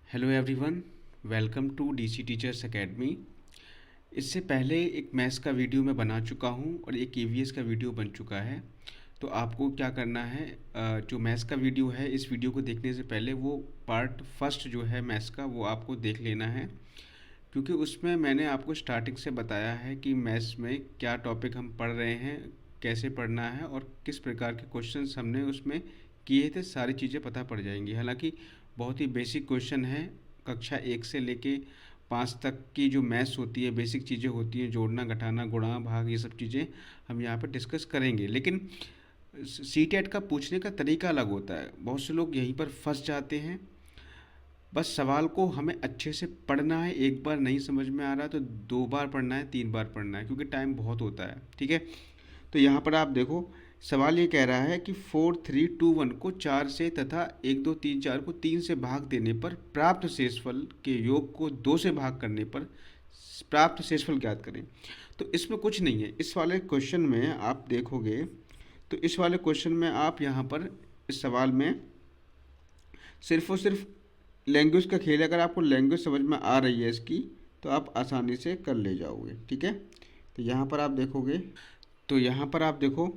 Hello everyone, welcome to DC teachers academy. इससे पहले एक मैथ्स का वीडियो मैं बना चुका हूं और एक ईवीएस का वीडियो बन चुका है। तो आपको क्या करना है, जो मैथ्स का वीडियो है इस वीडियो को देखने से पहले वो पार्ट फर्स्ट जो है मैथ्स का वो आपको देख लेना है, क्योंकि उसमें मैंने आपको स्टार्टिंग से बताया है कि मैथ्स में क्या टॉपिक हम पढ़ रहे हैं, कैसे पढ़ना है और किस प्रकार के क्वेश्चंस हमने उसमें किए थे। सारी चीज़ें पता पड़ जाएंगी। हालांकि बहुत ही बेसिक क्वेश्चन है। कक्षा 1 से लेके 5 तक की जो मैथ्स होती है, बेसिक चीज़ें होती हैं, जोड़ना घटाना गुणा भाग, ये सब चीज़ें हम यहाँ पर डिस्कस करेंगे। लेकिन सी टेट का पूछने का तरीका अलग होता है। बहुत से लोग यहीं पर फंस जाते हैं। बस सवाल को हमें अच्छे से पढ़ना है। एक बार नहीं समझ में आ रहा तो 2 बार पढ़ना है, 3 बार पढ़ना है, क्योंकि टाइम बहुत होता है। ठीक है। तो यहाँ पर आप देखो, सवाल ये कह रहा है कि 4 3 2 1 को 4 से तथा 1 2 3 4 को 3 से भाग देने पर प्राप्त शेषफल के योग को 2 से भाग करने पर प्राप्त शेषफल ज्ञात करें। तो इसमें कुछ नहीं है। इस वाले क्वेश्चन में आप देखोगे तो इस वाले क्वेश्चन में आप यहाँ पर इस सवाल में सिर्फ और सिर्फ लैंग्वेज का खेल है। अगर आपको लैंग्वेज समझ में आ रही है इसकी तो आप आसानी से कर ले जाओगे। ठीक है। तो यहाँ पर आप देखोगे तो यहाँ पर आप देखो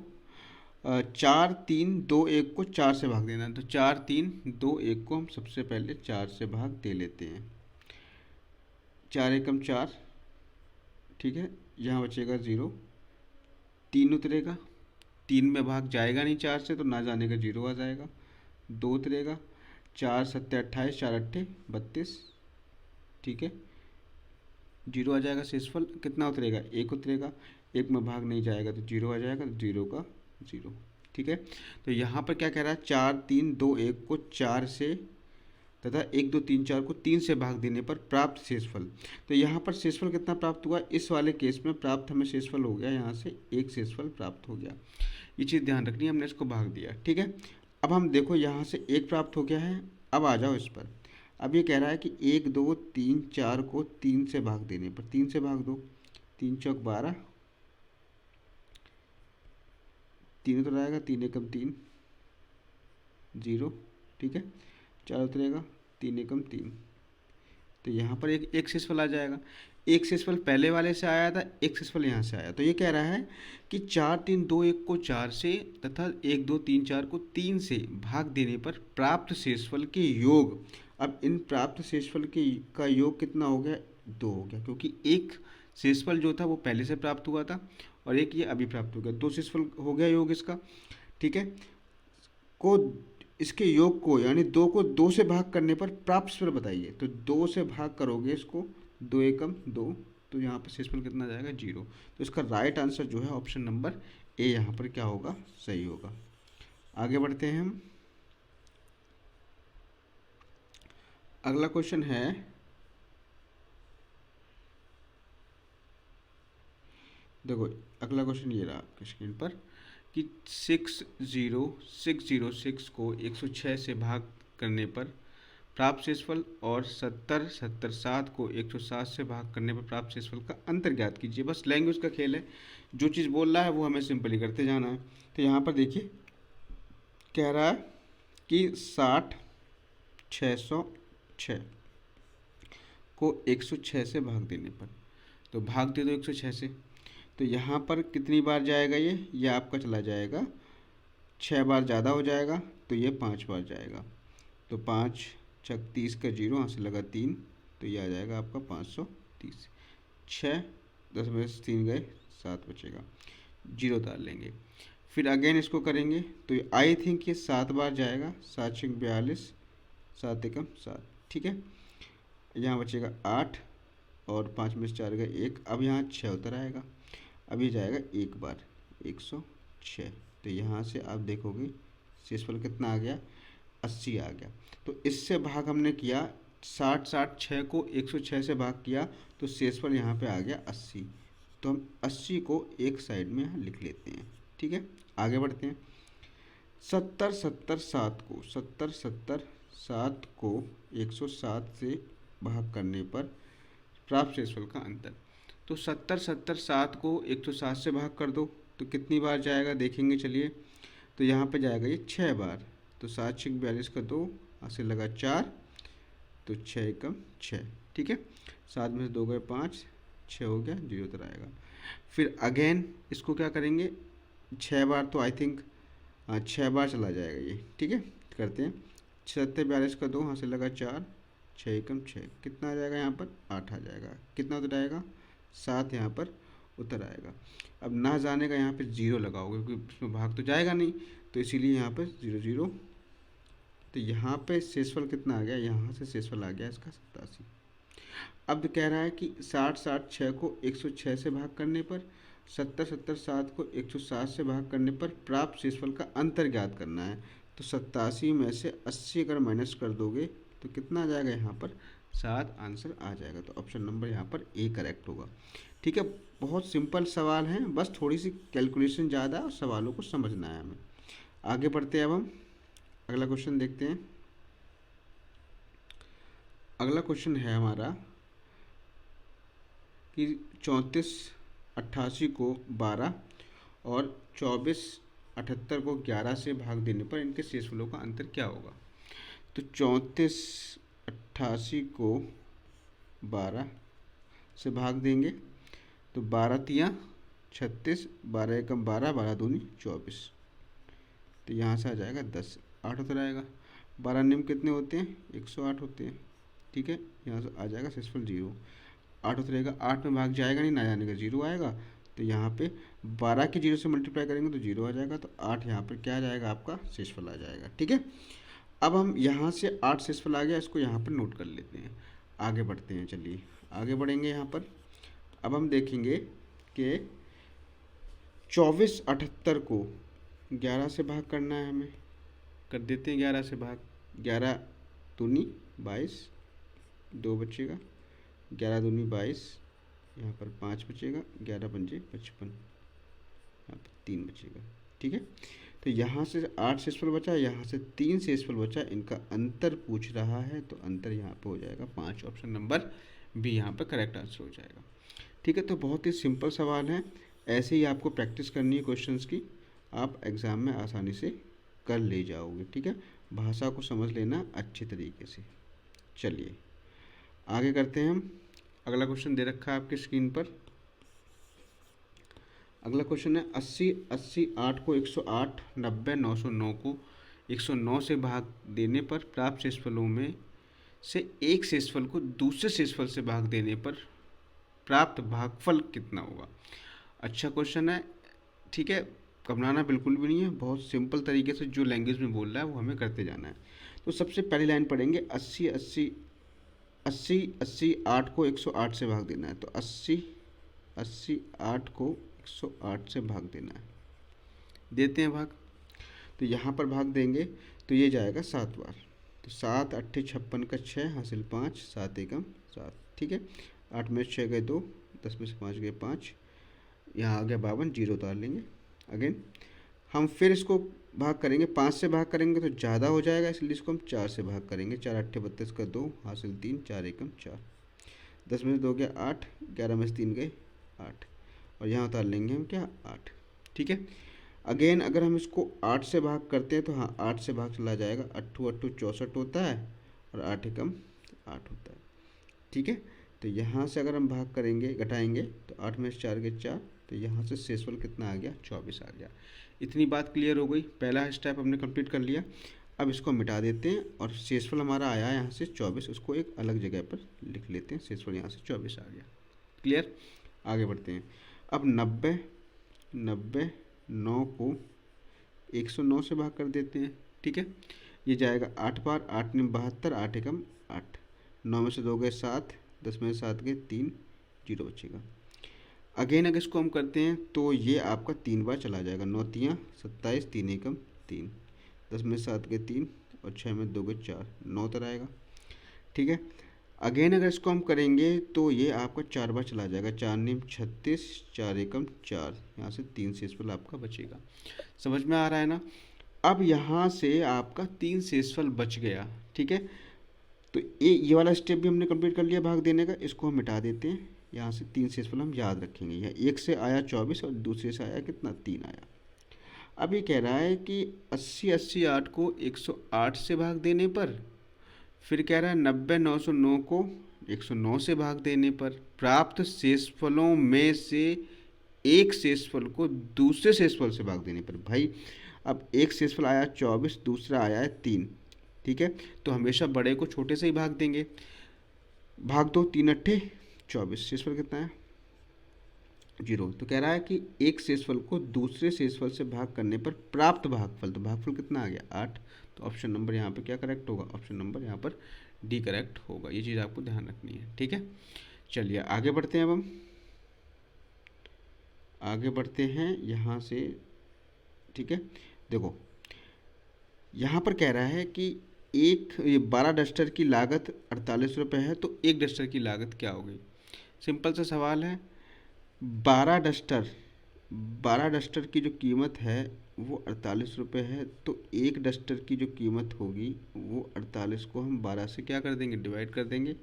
4 3 2 1 को 4 से भाग देना। तो 4 3 2 1 को हम सबसे पहले 4 से भाग दे लेते हैं। 4 एकम 4। ठीक है। यहाँ बचेगा 0, 3 उतरेगा, 3 में भाग जाएगा नहीं 4 से, तो ना जाने का 0 आ जाएगा। 2 उतरेगा, 4 सत्ते 28, 4 अट्ठे 32। ठीक है। 0 आ जाएगा। शेषफल कितना उतरेगा? 1 उतरेगा। 1 में भाग नहीं जाएगा तो 0 आ जाएगा, तो 0 का 0। ठीक है। तो यहाँ पर क्या कह रहा है? 4 3 2 1 को 4 से तथा 1 2 3 4 को 3 से भाग देने पर प्राप्त शेषफल। तो यहाँ पर शेषफल कितना प्राप्त हुआ? इस वाले केस में प्राप्त हमें शेषफल हो गया, यहाँ से 1 शेषफल प्राप्त हो गया। ये चीज़ ध्यान रखनी है, हमने इसको भाग दिया। ठीक है। अब हम देखो यहाँ से 1 प्राप्त हो गया है। अब आ जाओ इस पर। अब ये कह रहा है कि 1 2 3 4 को 3 से भाग देने पर, 3 से भाग दो। 3 चौक 12, 3 उतर आएगा, 3 एकम 3, 0। ठीक है। 4 उतरेगा, 3 एकम 3। तो यहाँ पर एक शेषफल आ जाएगा। एक शेषफल पहले वाले से आया था, एक शेषफल यहाँ से आया। तो ये कह रहा है कि 4 3 2 1 को 4 से तथा 1 2 3 4 को 3 से भाग देने पर प्राप्त शेषफल के योग। अब इन प्राप्त शेषफल के का योग कितना हो गया? 2 हो गया, क्योंकि एक शेषफल जो था वो पहले से प्राप्त हुआ था और एक ये अभी प्राप्त हो गया। 2 शेषफल हो गया योग इसका। ठीक है। को इसके योग को यानी 2 को 2 से भाग करने पर प्राप्त शेषफल बताइए। तो 2 से भाग करोगे इसको, 2 एकम 2, तो यहाँ पर शेषफल कितना जाएगा? 0। तो इसका राइट आंसर जो है ऑप्शन नंबर ए यहाँ पर क्या होगा? सही होगा। आगे बढ़ते हैं हम। अगला क्वेश्चन है, देखो अगला क्वेश्चन ये रहा आपके स्क्रीन पर कि 60606 को 106 से भाग करने पर प्राप्त शेषफल और 707 को 107 से भाग करने पर प्राप्त शेषफल का अंतर ज्ञात कीजिए। बस लैंग्वेज का खेल है, जो चीज़ बोल रहा है वो हमें सिंपली करते जाना है। तो यहाँ पर देखिए कह रहा है कि 60 606 को 106 से भाग देने पर, तो भाग दे दो 106 से। तो यहाँ पर कितनी बार जाएगा? ये आपका चला जाएगा 6 बार ज़्यादा हो जाएगा, तो ये 5 बार जाएगा। तो 5 छक 30 का 0, यहाँ से लगा 3, तो ये आ जाएगा आपका 530। 6 10 में से 3 गए, 7 बचेगा, 0 डाल लेंगे। फिर अगेन इसको करेंगे तो आई थिंक ये 7 बार जाएगा। 7 छक 42, 7 एकम 7। ठीक है। यहाँ बचेगा 8 और 5 में से 4 गए 1। अब यहाँ 6 उतर आएगा। अब ये जाएगा 1 बार, 106। तो यहाँ से आप देखोगे शेषफल कितना आ गया? 80 आ गया। तो इससे भाग हमने किया 60 60 6 को 106 से भाग किया, तो शेषफल यहाँ पे आ गया 80। तो हम 80 को एक साइड में यहाँ लिख लेते हैं। ठीक है। आगे बढ़ते हैं। 70 70 7 को 70 70 7 को 107 से भाग करने पर प्राप्त शेषफल का अंतर। तो 70 70 7 को 107 से भाग कर दो, तो कितनी बार जाएगा देखेंगे, चलिए। तो यहाँ पे जाएगा ये 6 बार। तो 7 छक 42 का 2, यहाँ से लगा 4, तो 6 एकम 6, ठीक है। 7 में से 2 गए 5, 6 हो गया, 0 उधर आएगा। फिर अगेन इसको क्या करेंगे, 6 बार तो आई थिंक 6 बार चला जाएगा ये, ठीक है। करते हैं, 7 42 का 2 यहाँ से लगा 4, 6 एकम 6, कितना आ जाएगा यहाँ पर 8 आ जाएगा। कितना उतर आएगा 7 यहाँ पर उतर आएगा। अब ना जाने का यहाँ पे 0 लगाओगे क्योंकि इसमें भाग तो जाएगा नहीं, तो इसीलिए यहाँ पर 0 0। तो यहाँ पे शेषफल कितना आ गया, यहाँ से शेषफल आ गया इसका 87। अब कह रहा है कि 60 60 6 को 106 से भाग करने पर, 70 70 7 को 107 से भाग करने पर प्राप्त शेषफल का अंतर ज्ञात करना है। तो 87 में से 80 अगर माइनस कर दोगे तो कितना आ जाएगा यहाँ पर 7 आंसर आ जाएगा। तो ऑप्शन नंबर यहाँ पर ए करेक्ट होगा, ठीक है। बहुत सिंपल सवाल है, बस थोड़ी सी कैलकुलेशन ज़्यादा और सवालों को समझना है हमें। आगे बढ़ते हैं, अब हम अगला क्वेश्चन देखते हैं। अगला क्वेश्चन है हमारा कि 34 88 को 12 और 24 78 को 11 से भाग देने पर इनके शेषफलों का अंतर क्या होगा। तो 34 88 को 12 से भाग देंगे तो 12 तियाँ 36, 12 एकम 12, 12 दूनी 24, तो यहाँ से आ जाएगा 10, 8 उतर आएगा। 12 नियम कितने होते हैं 108 होते हैं, ठीक है। यहाँ से आ जाएगा शेषफल 0, 8 उतरेगा, 8 में भाग जाएगा नहीं, ना जाने का 0 आएगा। तो यहाँ पे 12 के 0 से मल्टीप्लाई करेंगे तो 0 आ जाएगा, तो 8 यहाँ पर क्या आ जाएगा आपका शेषफल आ जाएगा, ठीक है। अब हम यहाँ से 8 शेषफल आ गया, इसको यहाँ पर नोट कर लेते हैं। आगे बढ़ते हैं, चलिए आगे बढ़ेंगे। यहाँ पर अब हम देखेंगे कि 24 78 को 11 से भाग करना है हमें, कर देते हैं 11 से भाग। 11 दूनी 22, 2 बचेगा, 11 दूनी 22, यहाँ पर 5 बचेगा, 11 पंजे 55, यहाँ पर 3 बचेगा, ठीक है। तो यहाँ से 8 शेषफल बचा, यहाँ से 3 शेषफल बचा, इनका अंतर पूछ रहा है, तो अंतर यहाँ पे हो जाएगा 5, ऑप्शन नंबर बी यहाँ पर करेक्ट आंसर हो जाएगा, ठीक है। तो बहुत ही सिंपल सवाल है, ऐसे ही आपको प्रैक्टिस करनी है क्वेश्चंस की, आप एग्ज़ाम में आसानी से कर ले जाओगे, ठीक है। भाषा को समझ लेना अच्छे तरीके से। चलिए आगे करते हैं हम। अगला क्वेश्चन दे रखा है आपकी स्क्रीन पर। अगला क्वेश्चन है 80 80 8 को 108, 90 909 को 109 से भाग देने पर प्राप्त शेषफलों में से एक शेषफल को दूसरे शेषफल से भाग देने पर प्राप्त भागफल कितना होगा। अच्छा क्वेश्चन है, ठीक है। घबराना बिल्कुल भी नहीं है, बहुत सिंपल तरीके से जो लैंग्वेज में बोल रहा है वो हमें करते जाना है। तो सबसे पहली लाइन पढ़ेंगे 80 80 80 80 8 को 108 से भाग देना है, तो 80 80 8 को 108 से भाग देना है, देते हैं भाग। तो यहाँ पर भाग देंगे तो ये जाएगा 7 बार, तो 7 8 56 का 6 हासिल 5, 7 एकम 7, ठीक है। 8 में 6 गए 2, 10 में से 5 गए 5, यहाँ आ गया 52, 0 उतार लेंगे। अगेन हम फिर इसको भाग करेंगे, 5 से भाग करेंगे तो ज़्यादा हो जाएगा, इसलिए इसको हम 4 से भाग करेंगे। 4 8 32 का 2 हासिल 3, 4 एकम 4, 10 में से 2 गया 8, 11 में से 3 गए 8, और यहाँ उतार लेंगे हम क्या 8, ठीक है। अगेन अगर हम इसको 8 से भाग करते हैं तो हाँ 8 से भाग चला जाएगा, 8 8 64 होता है और 8 एकम 8 होता है, ठीक है। तो यहाँ से अगर हम भाग करेंगे घटाएंगे तो 8 में से 4 गए 4, तो यहाँ से शेषफल कितना आ गया 24 आ गया। इतनी बात क्लियर हो गई, पहला स्टेप हमने कंप्लीट कर लिया। अब इसको मिटा देते हैं और शेषफल हमारा आया यहाँ से 24, उसको एक अलग जगह पर लिख लेते हैं, शेषफल यहाँ से 24 आ गया। क्लियर, आगे बढ़ते हैं। अब 90 90 9 को 109 से भाग कर देते हैं, ठीक है। ये जाएगा 8 बार, 8 9 72, 8 एकम 8, 9 में से 2 गए 7, 10 में से 7 गए 3, 0 बचेगा। अगेन अगर इसको हम करते हैं तो ये आपका 3 बार चला जाएगा, 9 तियाँ 27, 3 एकम 3, 10 में से 7 गए 3 और 6 में 2 गए 4, 9 उतर आएगा, ठीक है। अगेन अगर इसको हम करेंगे तो ये आपका 4 बार चला जाएगा, 4 9 36, 4 एकम 4, यहाँ से 3 शेषफल आपका बचेगा। समझ में आ रहा है ना। अब यहाँ से आपका 3 शेषफल बच गया, ठीक है। तो ये वाला स्टेप भी हमने कंप्लीट कर लिया भाग देने का, इसको हम मिटा देते हैं। यहाँ से 3 शेषफल हम याद रखेंगे, यहाँ एक से आया 24 और दूसरे से आया कितना 3 आया। अब ये कह रहा है कि 80 80 8 को 108 से भाग देने पर फिर कह रहा है 90,909 को 109 से भाग देने पर प्राप्त शेषफलों में से एक शेषफल को दूसरे शेषफल से भाग देने पर। भाई अब एक शेषफल आया 24, दूसरा आया है 3, ठीक है, तो हमेशा बड़े को छोटे से ही भाग देंगे। भाग दो, 3 अट्ठे 24, शेषफल कितना है 0। तो कह रहा है कि एक शेषफल को दूसरे शेषफल से भाग करने पर प्राप्त भागफल, तो भागफल कितना आ गया 8। तो ऑप्शन नंबर यहाँ पे क्या करेक्ट होगा, ऑप्शन नंबर यहाँ पर डी करेक्ट होगा। ये चीज़ आपको ध्यान रखनी है, ठीक है। चलिए आगे बढ़ते हैं। अब हम आगे बढ़ते हैं यहाँ से, ठीक है। देखो यहाँ पर कह रहा है कि ये 12 डस्टर की लागत 48 रुपये है, तो एक डस्टर की लागत क्या होगी। सिंपल सा सवाल है। 12 डस्टर की जो कीमत है वो 48 रुपये है, तो एक डस्टर की जो कीमत होगी वो 48 को हम 12 से क्या कर देंगे, डिवाइड कर देंगे।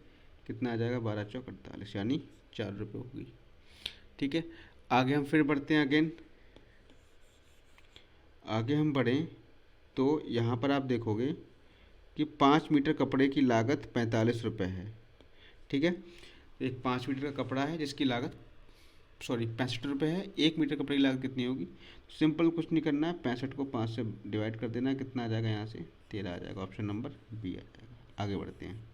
कितना आ जाएगा, 12 चौक 48, यानी 4 रुपये होगी, ठीक है। आगे हम फिर बढ़ते हैं। अगेन आगे हम बढ़ें तो यहाँ पर आप देखोगे कि 5 मीटर कपड़े की लागत 45 रुपये है, ठीक है। एक 5 मीटर का कपड़ा है जिसकी लागत 65 रुपये है। 1 मीटर कपड़े की लागत कितनी होगी। सिंपल कुछ नहीं करना है, 65 को 5 से डिवाइड कर देना है। कितना आ जाएगा, यहाँ से 13 आ जाएगा। ऑप्शन नंबर बी आ जाएगा। आगे बढ़ते हैं।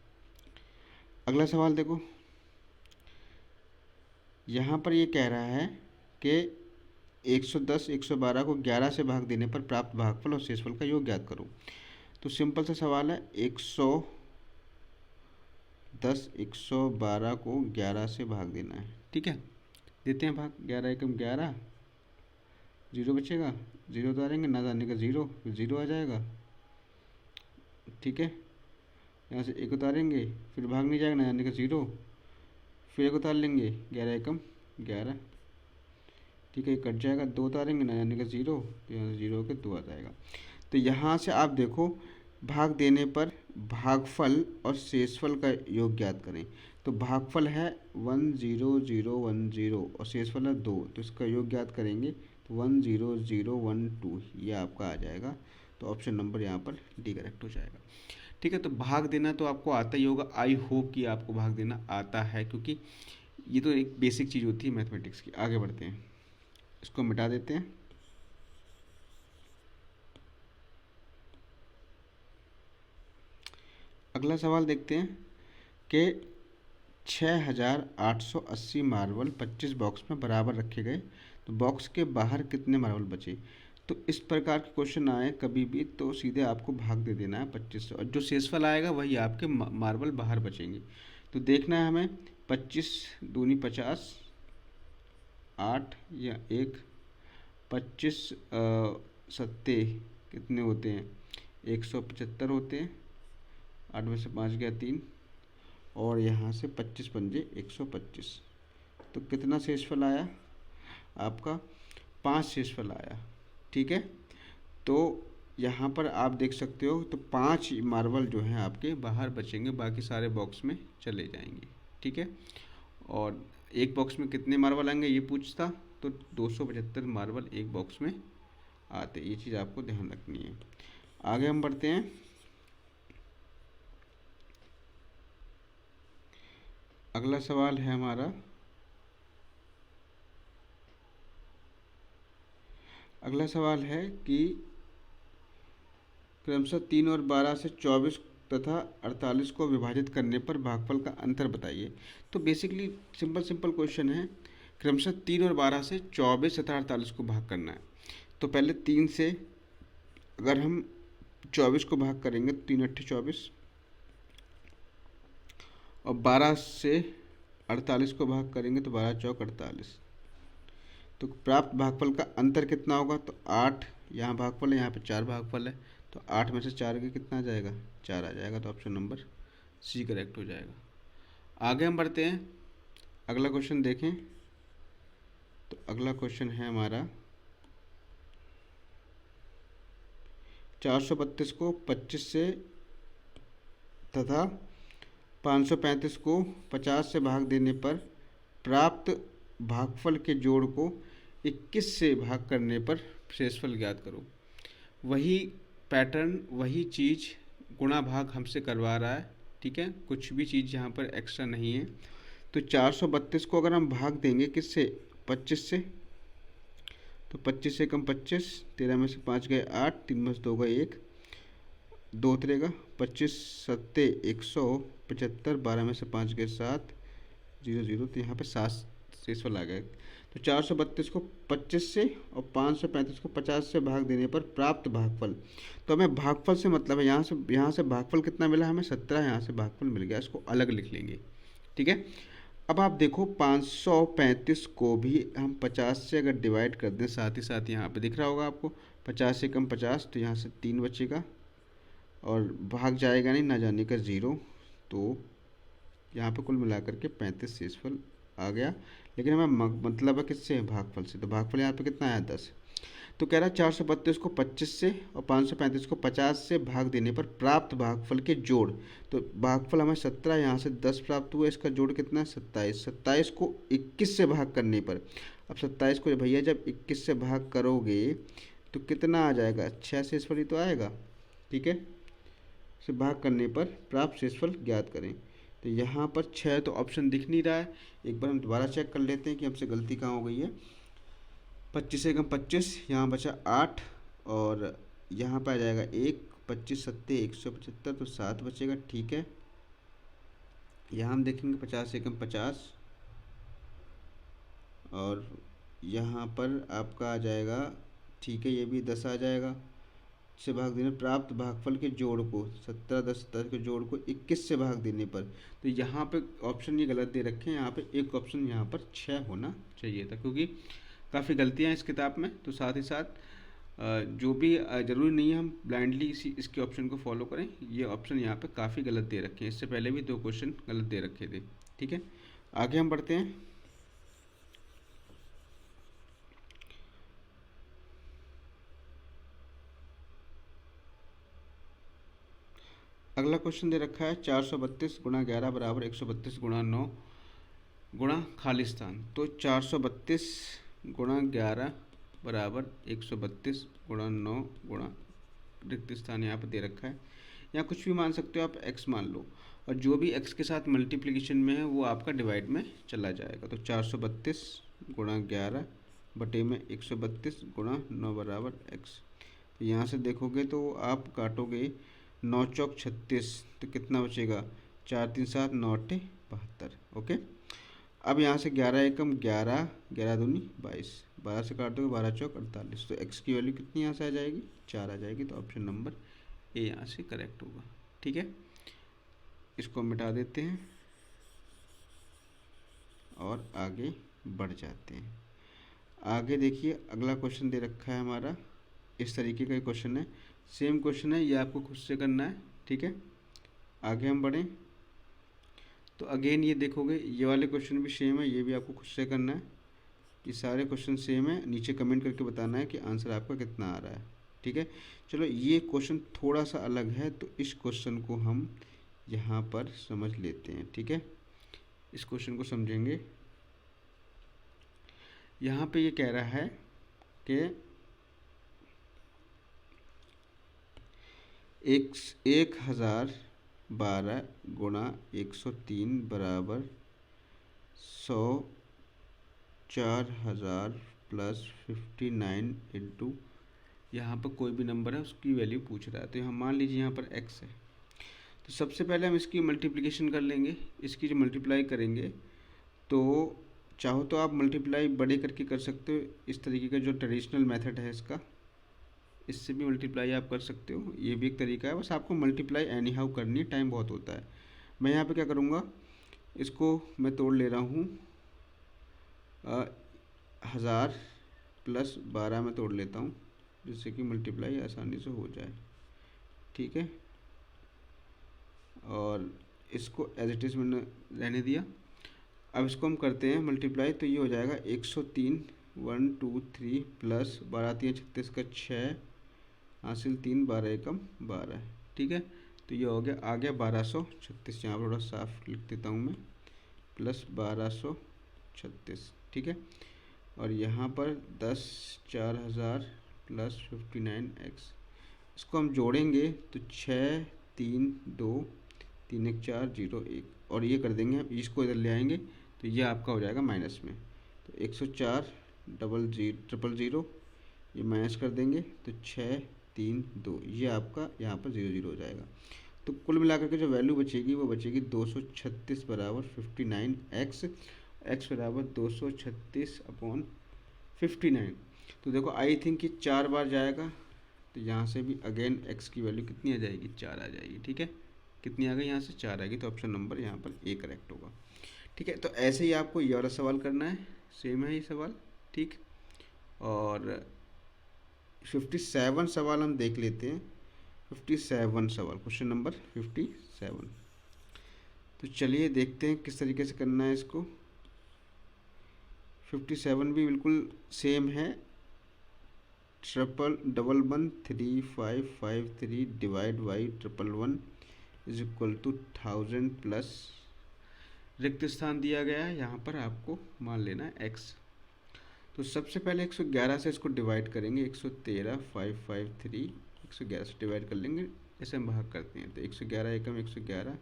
अगला सवाल देखो, यहाँ पर ये कह रहा है कि 110 112 को 11 से भाग देने पर प्राप्त भागफल और शेषफल का योग ज्ञात करो। तो सिंपल सा सवाल है, 110 112 को 11 से भाग देना है, ठीक है। देते हैं भाग, 11 एकम 11, 0 बचेगा, 0 उतारेंगे, ना जाने का 0, फिर 0 आ जाएगा, ठीक है। यहाँ से 1 उतारेंगे, फिर भाग नहीं जाएगा, ना जाने का 0, फिर 1 उतार लेंगे, 11 एकम 11, ठीक है, कट जाएगा, 2 उतारेंगे, ना जाने का 0, तो यहाँ से 0 के 2 आ जाएगा। तो यहाँ से आप देखो, भाग देने पर भागफल और शेषफल का योग ज्ञात करें। तो भागफल है 10010 और शेषफल है 2, तो इसका योग ज्ञात करेंगे तो 10012 ये आपका आ जाएगा। तो ऑप्शन नंबर यहाँ पर डी करेक्ट हो जाएगा, ठीक है। तो भाग देना तो आपको आता ही होगा। आई होप कि आपको भाग देना आता है, क्योंकि ये तो एक बेसिक चीज़ होती है मैथमेटिक्स की। आगे बढ़ते हैं, इसको मिटा देते हैं। अगला सवाल देखते हैं कि 6880 मार्बल 25 बॉक्स में बराबर रखे गए, तो बॉक्स के बाहर कितने मार्बल बचे। तो इस प्रकार के क्वेश्चन आए कभी भी तो सीधे आपको भाग दे देना है 25 से, और जो शेषफल आएगा वही आपके मार्बल बाहर बचेंगे। तो देखना है हमें, 25 दूनी 50, 8 या 1, 25 सत्ते कितने होते हैं, 175 होते हैं। 8 में से 5 गया 3, और यहाँ से 25 पंजे 125, तो कितना शेषफल आया आपका, 5 शेषफल आया, ठीक है। तो यहाँ पर आप देख सकते हो, तो 5 मार्बल जो हैं आपके बाहर बचेंगे, बाकी सारे बॉक्स में चले जाएंगे, ठीक है। और एक बॉक्स में कितने मार्बल आएंगे ये पूछता, तो 275 मार्बल एक बॉक्स में आते, ये चीज़ आपको ध्यान रखनी है। आगे हम बढ़ते हैं। अगला सवाल है हमारा, अगला सवाल है कि क्रमशः 3 और 12 से 24 तथा 48 को विभाजित करने पर भागफल का अंतर बताइए। तो बेसिकली सिंपल क्वेश्चन है। क्रमशः 3 और 12 से 24 तथा 48 को भाग करना है। तो पहले 3 से अगर हम 24 को भाग करेंगे तो 3 अट्ठे 24, और 12 से 48 को भाग करेंगे तो 12 चौक 48। तो प्राप्त भागफल का अंतर कितना होगा, तो 8 यहाँ भागफल है, यहाँ पे 4 भागफल है, तो 8 में से 4 के कितना आ जाएगा, 4 आ जाएगा। तो ऑप्शन नंबर सी करेक्ट हो जाएगा। आगे हम बढ़ते हैं, अगला क्वेश्चन देखें। तो अगला क्वेश्चन है हमारा, 432 को 25 से तथा 535 को 50 से भाग देने पर प्राप्त भागफल के जोड़ को 21 से भाग करने पर शेषफल ज्ञात करो। वही पैटर्न, वही चीज़ गुणा भाग हमसे करवा रहा है, ठीक है, कुछ भी चीज़ यहाँ पर एक्स्ट्रा नहीं है। तो 432 को अगर हम भाग देंगे किससे, 25 से, तो 25 से कम 25, 13 में से 5 गए 8, 3 में से 2 गए 1, 2 तिरेगा 25 सत्ते 175, 12 में से 5 गए 7, 0 0, तो यहाँ पे 7 शेषफल आ गए। तो 432 को 25 से और 535 को 50 से भाग देने पर प्राप्त भागफल, तो हमें भागफल से मतलब है यहाँ से भागफल कितना मिला हमें, 17, यहाँ से भागफल मिल गया, इसको अलग लिख लेंगे, ठीक है। अब आप देखो 535 को भी हम 50 से अगर डिवाइड कर दें, साथ ही साथ यहाँ पे दिख रहा होगा आपको 50 से कम 50, तो यहाँ से 3 बचेगा और भाग जाएगा नहीं, ना जाने का 0, तो यहाँ पे कुल मिलाकर के 35 शेषफल आ गया। लेकिन हमें मतलब है किससे, भागफल से, तो भागफल यहाँ पे कितना आया, 10। तो कह रहा है 432 को 25 से और 535 को 50 से भाग देने पर प्राप्त भागफल के जोड़, तो भागफल हमें 17, यहाँ से 10 प्राप्त हुआ, इसका जोड़ कितना है, 27। 27 को 21 से भाग करने पर, अब 27 को भैया जब 21 से भाग करोगे तो कितना आ जाएगा, 6 शेषफल ही तो आएगा, ठीक है। से भाग करने पर प्राप्त शेषफल ज्ञात करें, तो यहाँ पर 6 तो ऑप्शन दिख नहीं रहा है, एक बार हम दोबारा चेक कर लेते हैं कि हमसे गलती कहाँ हो गई है। 25 से कम 25, यहाँ बचा 8 और यहाँ पर आ जाएगा 1, 25 सत्ते 175, तो 7 बचेगा, ठीक है। यहाँ हम देखेंगे 50 से कम 50 और यहाँ पर आपका आ जाएगा, ठीक है, ये भी 10 आ जाएगा, से भाग देने प्राप्त भागफल के जोड़ को 17, 10 17 के जोड़ को 21 से भाग देने पर, तो यहाँ पे ऑप्शन ये गलत दे रखे हैं, यहाँ पे एक ऑप्शन यहाँ पर 6 होना चाहिए था, क्योंकि काफ़ी गलतियाँ हैं इस किताब में। तो साथ ही साथ जो भी ज़रूरी नहीं है हम ब्लाइंडली इसके ऑप्शन को फॉलो करें, ये ऑप्शन यहाँ पे काफ़ी गलत दे रखे हैं, इससे पहले भी 2 क्वेश्चन गलत दे रखे थे, ठीक है। आगे हम बढ़ते हैं। अगला क्वेश्चन दे रखा है 432 गुणा 11 बराबर 132 गुणा 9 गुणा खाली स्थान। तो 432 गुणा 11 बराबर 132 गुणा 9 गुणा रिक्त स्थान यहाँ पर दे रखा है, यहाँ कुछ भी मान सकते हो आप, x मान लो, और जो भी x के साथ मल्टीप्लिकेशन में है वो आपका डिवाइड में चला जाएगा। तो 432 गुणा 11 बटे में 132 गुणा 9 बराबर x, तो यहाँ से देखोगे तो आप काटोगे 9 चौक 36, तो कितना बचेगा, 4 3 7 9 8 72, ओके। अब यहाँ से 11 एकम 11, 11 दूनी 22, 12 से काट दोगे 12 चौक 48, तो x की वैल्यू कितनी यहाँ से आ जाएगी, 4 आ जाएगी, तो ऑप्शन नंबर ए यहाँ से करेक्ट होगा, ठीक है। इसको मिटा देते हैं और आगे बढ़ जाते हैं। आगे देखिए अगला क्वेश्चन दे रखा है हमारा, इस तरीके का क्वेश्चन है, सेम क्वेश्चन है, ये आपको खुद से करना है, ठीक है। आगे हम बढ़ें तो अगेन ये देखोगे ये वाले क्वेश्चन भी सेम है, ये भी आपको खुद से करना है, ये सारे क्वेश्चन सेम है, नीचे कमेंट करके बताना है कि आंसर आपका कितना आ रहा है, ठीक है। चलो ये क्वेश्चन थोड़ा सा अलग है, तो इस क्वेश्चन को हम यहाँ पर समझ लेते हैं, ठीक है। इस क्वेश्चन को समझेंगे। यहाँ पे ये कह रहा है कि 1012 गुणा 103 बराबर 100 4000 प्लस 59 इंटू, यहाँ पर कोई भी नंबर है उसकी वैल्यू पूछ रहा है, तो हम मान लीजिए यहाँ पर x है, तो सबसे पहले हम इसकी मल्टीप्लिकेशन कर लेंगे। इसकी जो मल्टीप्लाई करेंगे तो चाहो तो आप मल्टीप्लाई बड़े करके कर सकते हो, इस तरीके का जो ट्रेडिशनल मेथड है इसका, इससे भी मल्टीप्लाई आप कर सकते हो, ये भी एक तरीका है, बस आपको मल्टीप्लाई एनी हाउ करनी है, टाइम बहुत होता है। मैं यहाँ पे क्या करूँगा, इसको मैं तोड़ ले रहा हूँ, 1000 प्लस 12 में तोड़ लेता हूँ, जिससे कि मल्टीप्लाई आसानी से हो जाए, ठीक है। और इसको एज इट इज़ मैंने रहने दिया। अब इसको हम करते हैं मल्टीप्लाई, तो ये हो जाएगा 103 1 2 3 प्लस 12 3 36 का 6 हासिल 3 12 एकम 12, ठीक है। तो ये हो गया, आ गया 1236, यहाँ पर थोड़ा साफ लिख देता हूँ मैं, प्लस 1236, ठीक है। और यहाँ पर 10 4000 प्लस 59x, इसको हम जोड़ेंगे तो 6 3 2 3 1 4 0 1 और ये कर देंगे हम, इसको इधर ले आएंगे तो ये आपका हो जाएगा माइनस में। तो 104 ट्रिपल ज़ीरो ये माइनस कर देंगे तो 6 3 2 ये आपका यहाँ पर 0 0 हो जाएगा। तो कुल मिलाकर के जो वैल्यू बचेगी वो बचेगी 236 बराबर 59 एक्स बराबर 236 अपॉन 59। तो देखो आई थिंक कि 4 बार जाएगा, तो यहाँ से भी अगेन एक्स की वैल्यू कितनी आ जाएगी, 4 आ जाएगी। ठीक है, कितनी आ गई यहाँ से, 4 आएगी। तो ऑप्शन नंबर यहाँ पर ए करेक्ट होगा। ठीक है, तो ऐसे ही आपको ये वाला सवाल करना है, सेम है ये सवाल। ठीक, और 57 सवाल हम देख लेते हैं। 57 सवाल, क्वेश्चन नंबर 57। तो चलिए देखते हैं किस तरीके से करना है इसको। 57 भी बिल्कुल सेम है। 1113 divide by 11 is equal to 1000 plus रिक्त स्थान दिया गया है, यहाँ पर आपको मान लेना है x। तो सबसे पहले 111 से इसको डिवाइड करेंगे। 113 553 111 से डिवाइड कर लेंगे, ऐसे हम भाग करते हैं। तो 111 एकम 111।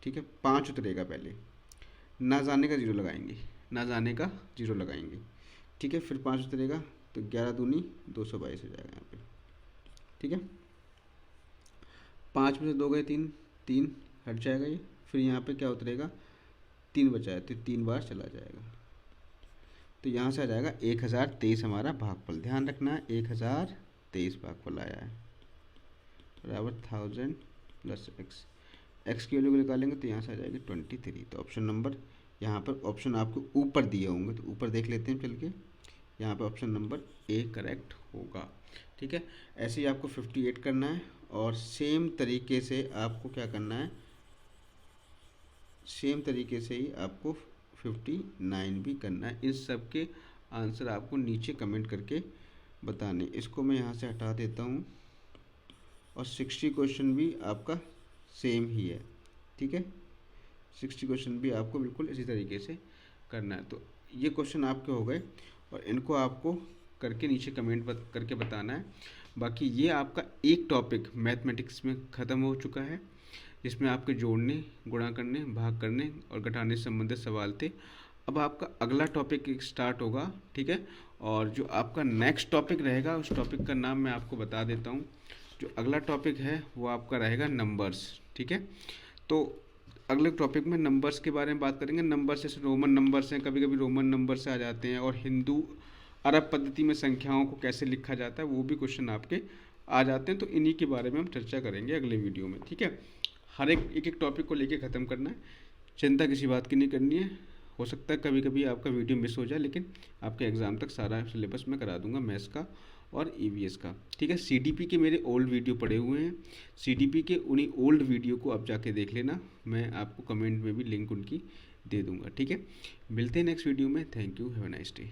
ठीक है, 5 उतरेगा पहले, ना जाने का 0 लगाएंगे, ना जाने का 0 लगाएंगे। ठीक है, फिर 5 उतरेगा तो 11 दूनी 222 हो जाएगा यहाँ पे। ठीक है, 5 में से 2 गए 3, 3 हट जाएगा ये। फिर यहाँ पे क्या उतरेगा, 3 बचा है तो 3 बार चला जाएगा। तो यहाँ से आ जाएगा 1023 हमारा भागफल। ध्यान रखना है 1023 भागफल आया है बराबर 1000 प्लस एक्स। एक्स की वैल्यू को निकालेंगे तो यहाँ से आ जाएगी 23। तो ऑप्शन नंबर यहाँ पर, ऑप्शन आपको ऊपर दिए होंगे तो ऊपर देख लेते हैं चल के। यहाँ पे ऑप्शन नंबर ए करेक्ट होगा। ठीक है, ऐसे ही आपको 58 करना है और सेम तरीके से आपको क्या करना है, सेम तरीके से ही आपको 59 भी करना है। इन सब के आंसर आपको नीचे कमेंट करके बताने। इसको मैं यहाँ से हटा देता हूँ और 60 क्वेश्चन भी आपका सेम ही है। ठीक है, 60 क्वेश्चन भी आपको बिल्कुल इसी तरीके से करना है। तो ये क्वेश्चन आपके हो गए और इनको आपको करके नीचे कमेंट करके बताना है। बाकी ये आपका एक टॉपिक मैथमेटिक्स में ख़त्म हो चुका है, जिसमें आपके जोड़ने, गुणा करने, भाग करने और घटाने से संबंधित सवाल थे। अब आपका अगला टॉपिक स्टार्ट होगा। ठीक है, और जो आपका नेक्स्ट टॉपिक रहेगा उस टॉपिक का नाम मैं आपको बता देता हूँ। जो अगला टॉपिक है वो आपका रहेगा नंबर्स। ठीक है, तो अगले टॉपिक में नंबर्स के बारे में बात करेंगे। नंबर्स जैसे रोमन नंबर्स हैं, कभी कभी रोमन नंबर से आ जाते हैं, और हिंदू अरब पद्धति में संख्याओं को कैसे लिखा जाता है वो भी क्वेश्चन आपके आ जाते हैं। तो इन्हीं के बारे में हम चर्चा करेंगे अगले वीडियो में। ठीक है, हर एक टॉपिक को लेके ख़त्म करना है, चिंता किसी बात की नहीं करनी है। हो सकता है कभी कभी आपका वीडियो मिस हो जाए, लेकिन आपके एग्ज़ाम तक सारा सिलेबस मैं करा दूंगा, मैथ्स का और ईवीएस का। ठीक है, सीडीपी के मेरे ओल्ड वीडियो पड़े हुए हैं, सीडीपी के उन्हीं ओल्ड वीडियो को आप जाके देख लेना। मैं आपको कमेंट में भी लिंक उनकी दे दूंगा। ठीक है, मिलते हैं नेक्स्ट वीडियो में। Thank you, have a nice day.